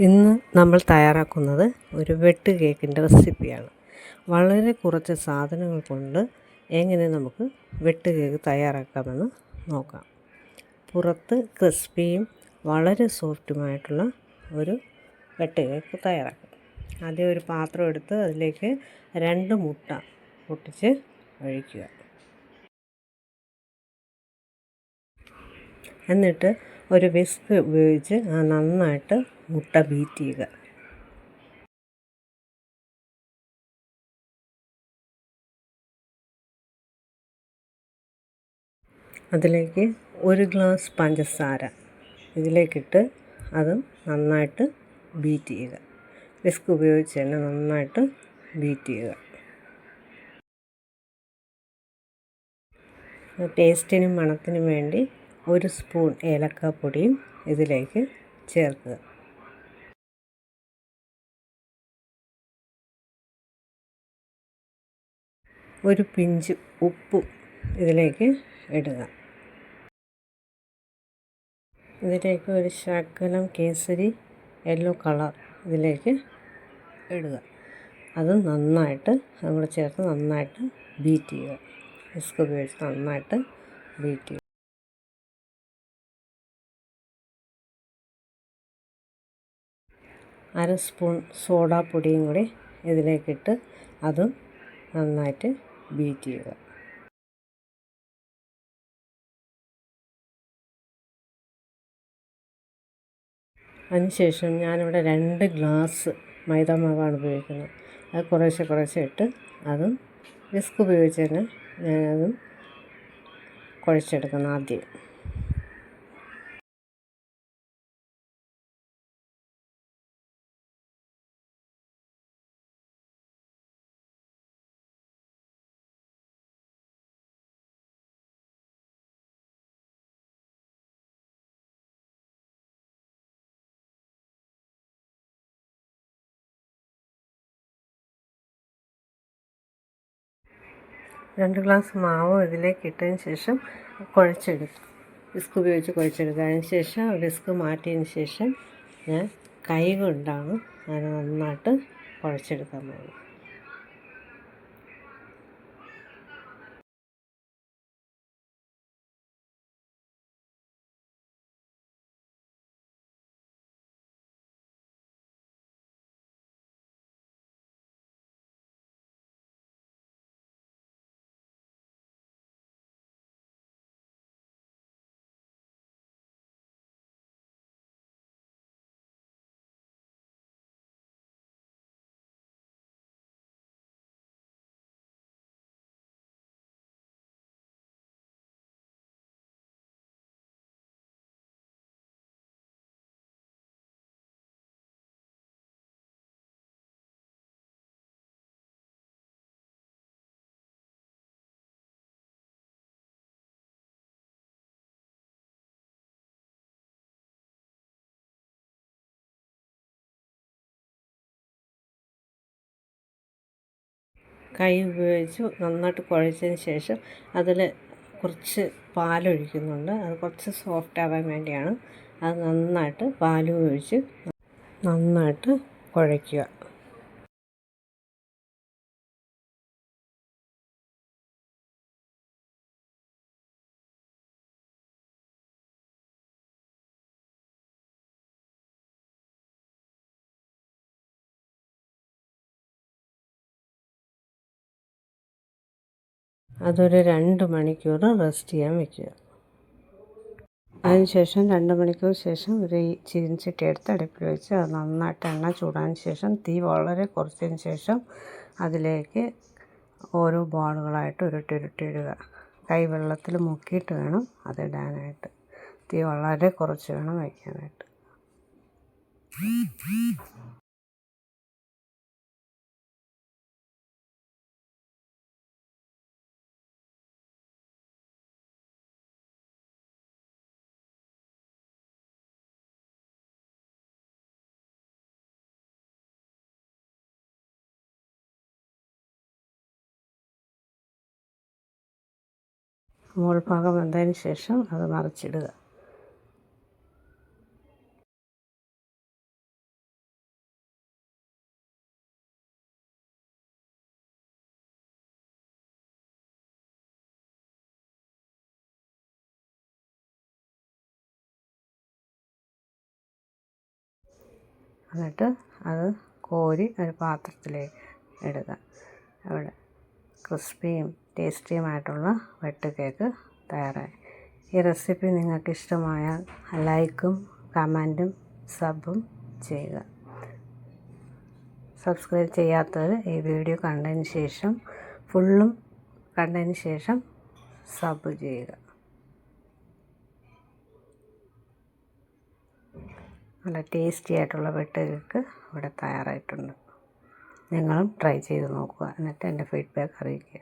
ഇന്ന് നമ്മൾ തയ്യാറാക്കുന്നത് ഒരു വെട്ട് കേക്കിൻ്റെ റെസിപ്പിയാണ്. വളരെ കുറച്ച് സാധനങ്ങൾ കൊണ്ട് എങ്ങനെ നമുക്ക് വെട്ട് കേക്ക് തയ്യാറാക്കാമെന്ന് നോക്കാം. പുറത്ത് ക്രിസ്പിയും വളരെ സോഫ്റ്റുമായിട്ടുള്ള ഒരു വെട്ട് കേക്ക് തയ്യാറാക്കാം. ആദ്യം ഒരു പാത്രം എടുത്ത് അതിലേക്ക് 2 മുട്ട പൊട്ടിച്ച് ഒഴിക്കുക. എന്നിട്ട് ഒരു വിസ്ക് ഉപയോഗിച്ച് നന്നായിട്ട് മുട്ട ബീറ്റ് ചെയ്യുക. അതിലേക്ക് 1 ഗ്ലാസ് പഞ്ചസാര ഇതിലേക്കിട്ട് അതും നന്നായിട്ട് ബീറ്റ് ചെയ്യുക. വിസ്ക് ഉപയോഗിച്ച് തന്നെ നന്നായിട്ട് ബീറ്റ് ചെയ്യുക. ടേസ്റ്റിനും മണത്തിനും വേണ്ടി 1 സ്പൂൺ ഏലക്കാപ്പൊടിയും ഇതിലേക്ക് ചേർക്കുക. ഒരു പിഞ്ച് ഉപ്പും ഇതിലേക്ക് ഇടുക. ഇതിലേക്ക് ഒരു ശകലം കേസരി യെല്ലോ കളർ ഇതിലേക്ക് ഇടുക. അത് നന്നായിട്ട് കൂടെ ചേർത്ത് നന്നായിട്ട് ബീറ്റ് ചെയ്യുക. വിസ്ക് ഉപയോഗിച്ച് നന്നായിട്ട് ബീറ്റ് ചെയ്യുക. അര സ്പൂൺ സോഡാപ്പൊടിയും കൂടി ഇതിലേക്കിട്ട് അതും നന്നായിട്ട് ബീറ്റ് ചെയ്യുക. അതിനുശേഷം ഞാനിവിടെ 2 ഗ്ലാസ് മൈദാമാവാണ് ഉപയോഗിക്കുന്നത്. അത് കുറേശ്ശെ ഇട്ട് അതും വിസ്ക് ഉപയോഗിച്ച് തന്നെ ഞാനതും കുഴച്ചെടുക്കണം. ആദ്യം രണ്ട് ഗ്ലാസ് മാവ് ഇതിലേക്ക് ഇട്ടതിന് ശേഷം കുഴച്ചെടുക്കും. വിസ്ക് ഉപയോഗിച്ച് കുഴച്ചെടുക്കുക. അതിന് ശേഷം വിസ്ക് മാറ്റിയതിന് ശേഷം ഞാൻ കൈ കൊണ്ടാണ് ഞാൻ നന്നായിട്ട് കുഴച്ചെടുക്കാൻ പോകുന്നത്. കൈ ഉപയോഗിച്ച് നന്നായിട്ട് കുഴച്ചതിന് ശേഷം അതിൽ കുറച്ച് പാലൊഴിക്കുന്നുണ്ട്. അത് കുറച്ച് സോഫ്റ്റ് ആവാൻ വേണ്ടിയാണ്. അത് നന്നായിട്ട് പാലും ഒഴിച്ച് നന്നായിട്ട് കുഴയ്ക്കുക. അതൊരു 2 മണിക്കൂർ റെസ്റ്റ് ചെയ്യാൻ വയ്ക്കുക. അതിനുശേഷം 2 മണിക്കൂർ ശേഷം ഒരു ചീനച്ചട്ടി എടുത്ത് അടുപ്പിൽ വെച്ച് അത് നന്നായിട്ട് എണ്ണ ചൂടാതിന് ശേഷം തീ വളരെ കുറച്ചതിന് ശേഷം അതിലേക്ക് ഓരോ ബോളുകളായിട്ട് ഉരുട്ടിയിടുക. കൈ വെള്ളത്തിൽ മുക്കിയിട്ട് വേണം അതിടാനായിട്ട്. തീ വളരെ കുറച്ച് വേണം വയ്ക്കാനായിട്ട്. മുകൾ ഭാഗം വെന്തതിന് ശേഷം അത് മറിച്ചിടുക. എന്നിട്ട് അത് കോരി ഒരു പാത്രത്തിലേക്ക് ഇടുക. അവിടെ ക്രിസ്പിയും ടേസ്റ്റിയുമായിട്ടുള്ള വെട്ട് കേക്ക് തയ്യാറായി. ഈ റെസിപ്പി നിങ്ങൾക്ക് ഇഷ്ടമായാൽ ലൈക്കും കമൻറ്റും സബും ചെയ്യുക. സബ്സ്ക്രൈബ് ചെയ്യാത്തവർ ഈ വീഡിയോ കണ്ടതിന് ശേഷം ഫുള്ളും കണ്ടതിന് ശേഷം സബ് ചെയ്യുക. നല്ല ടേസ്റ്റി ആയിട്ടുള്ള വെട്ട് കേക്ക് ഇവിടെ തയ്യാറായിട്ടുണ്ട്. നിങ്ങളും ട്രൈ ചെയ്ത് നോക്കുക, എന്നിട്ട് എൻ്റെ ഫീഡ്ബാക്ക് അറിയിക്കുക.